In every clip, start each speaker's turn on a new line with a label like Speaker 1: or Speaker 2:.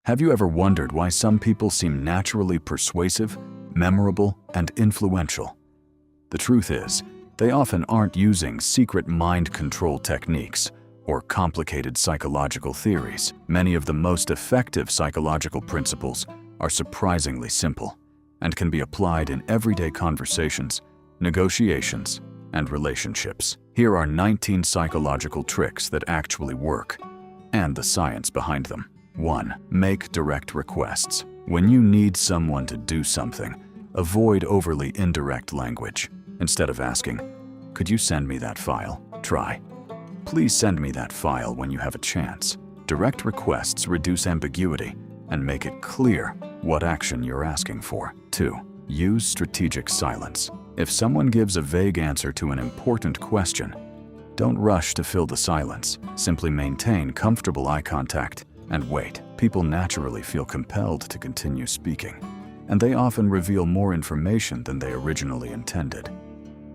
Speaker 1: Have you ever wondered why some people seem naturally persuasive, memorable, and influential? The truth is, they often aren't using secret mind control techniques or complicated psychological theories. Many of the most effective psychological principles are surprisingly simple and can be applied in everyday conversations, negotiations, and relationships. Here are 19 psychological tricks that actually work, and the science behind them. 1. Make direct requests. When you need someone to do something, avoid overly indirect language. Instead of asking, "Could you send me that file?" Try, "Please send me that file when you have a chance." Direct requests reduce ambiguity and make it clear what action you're asking for. 2. Use strategic silence. If someone gives a vague answer to an important question, don't rush to fill the silence. Simply maintain comfortable eye contact and wait. People naturally feel compelled to continue speaking, and they often reveal more information than they originally intended.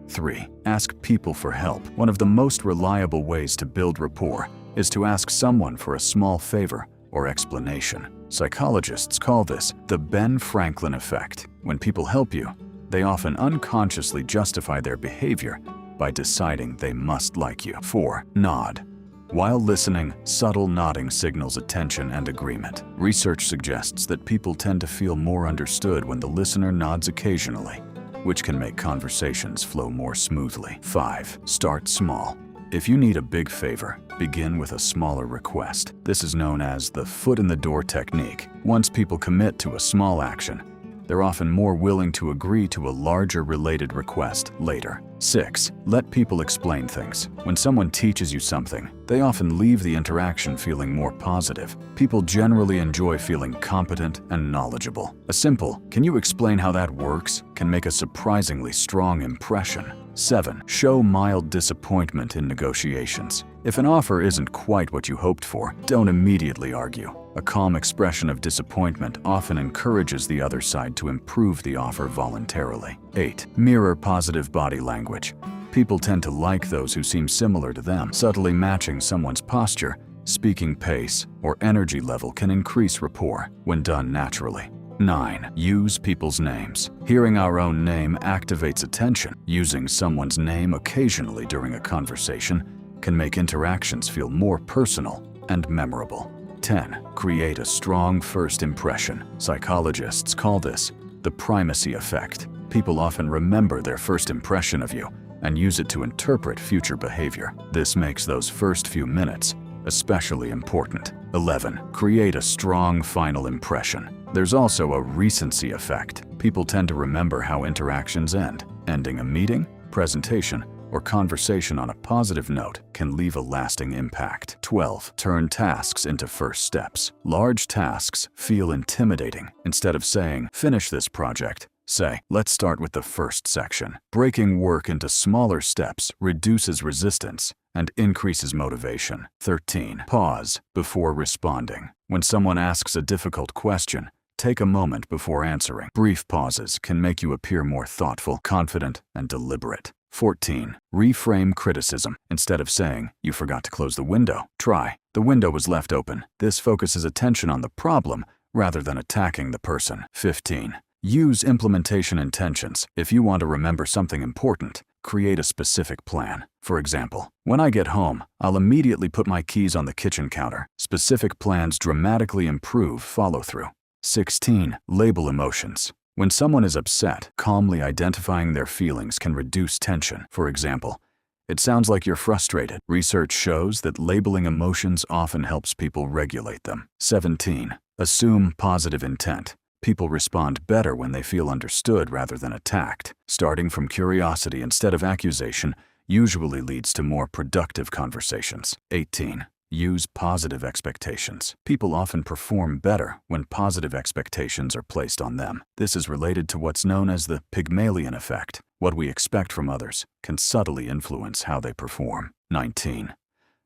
Speaker 1: 3. Ask people for help. One of the most reliable ways to build rapport is to ask someone for a small favor or explanation. Psychologists call this the Ben Franklin effect. When people help you, they often unconsciously justify their behavior by deciding they must like you. 4. Nod. While listening, subtle nodding signals attention and agreement. Research suggests that people tend to feel more understood when the listener nods occasionally, which can make conversations flow more smoothly. 5. Start small. If you need a big favor, begin with a smaller request. This is known as the foot-in-the-door technique. Once people commit to a small action, they're often more willing to agree to a larger related request later. 6. Let people explain things. When someone teaches you something, they often leave the interaction feeling more positive. People generally enjoy feeling competent and knowledgeable. A simple, "Can you explain how that works?" can make a surprisingly strong impression. 7. Show mild disappointment in negotiations. If an offer isn't quite what you hoped for, don't immediately argue. A calm expression of disappointment often encourages the other side to improve the offer voluntarily. 8. Mirror positive body language. People tend to like those who seem similar to them. Subtly matching someone's posture, speaking pace, or energy level can increase rapport when done naturally. 9. Use people's names. Hearing our own name activates attention. Using someone's name occasionally during a conversation can make interactions feel more personal and memorable. 10. Create a strong first impression. Psychologists call this the primacy effect. People often remember their first impression of you and use it to interpret future behavior. This makes those first few minutes especially important. 11. Create a strong final impression. There's also a recency effect. People tend to remember how interactions end. Ending a meeting, presentation, or conversation on a positive note can leave a lasting impact. 12. Turn tasks into first steps. Large tasks feel intimidating. Instead of saying, "Finish this project," say, "Let's start with the first section." Breaking work into smaller steps reduces resistance and increases motivation. 13. Pause before responding. When someone asks a difficult question, take a moment before answering. Brief pauses can make you appear more thoughtful, confident, and deliberate. 14. Reframe criticism. Instead of saying, "You forgot to close the window," try, "The window was left open." This focuses attention on the problem rather than attacking the person. 15. Use implementation intentions. If you want to remember something important, create a specific plan. For example, "When I get home, I'll immediately put my keys on the kitchen counter." Specific plans dramatically improve follow-through. 16. Label emotions. When someone is upset, calmly identifying their feelings can reduce tension. For example, "It sounds like you're frustrated." Research shows that labeling emotions often helps people regulate them. 17. Assume positive intent. People respond better when they feel understood rather than attacked. Starting from curiosity instead of accusation usually leads to more productive conversations. 18. Use positive expectations. People often perform better when positive expectations are placed on them. This is related to what's known as the Pygmalion Effect. What we expect from others can subtly influence how they perform. 19.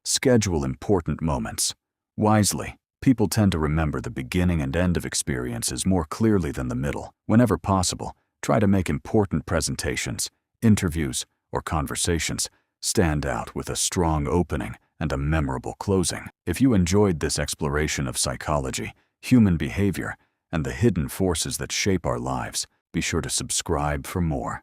Speaker 1: Schedule important moments wisely. People tend to remember the beginning and end of experiences more clearly than the middle. Whenever possible, try to make important presentations, interviews, or conversations stand out with a strong opening and a memorable closing. If you enjoyed this exploration of psychology, human behavior, and the hidden forces that shape our lives. Be sure to subscribe for more.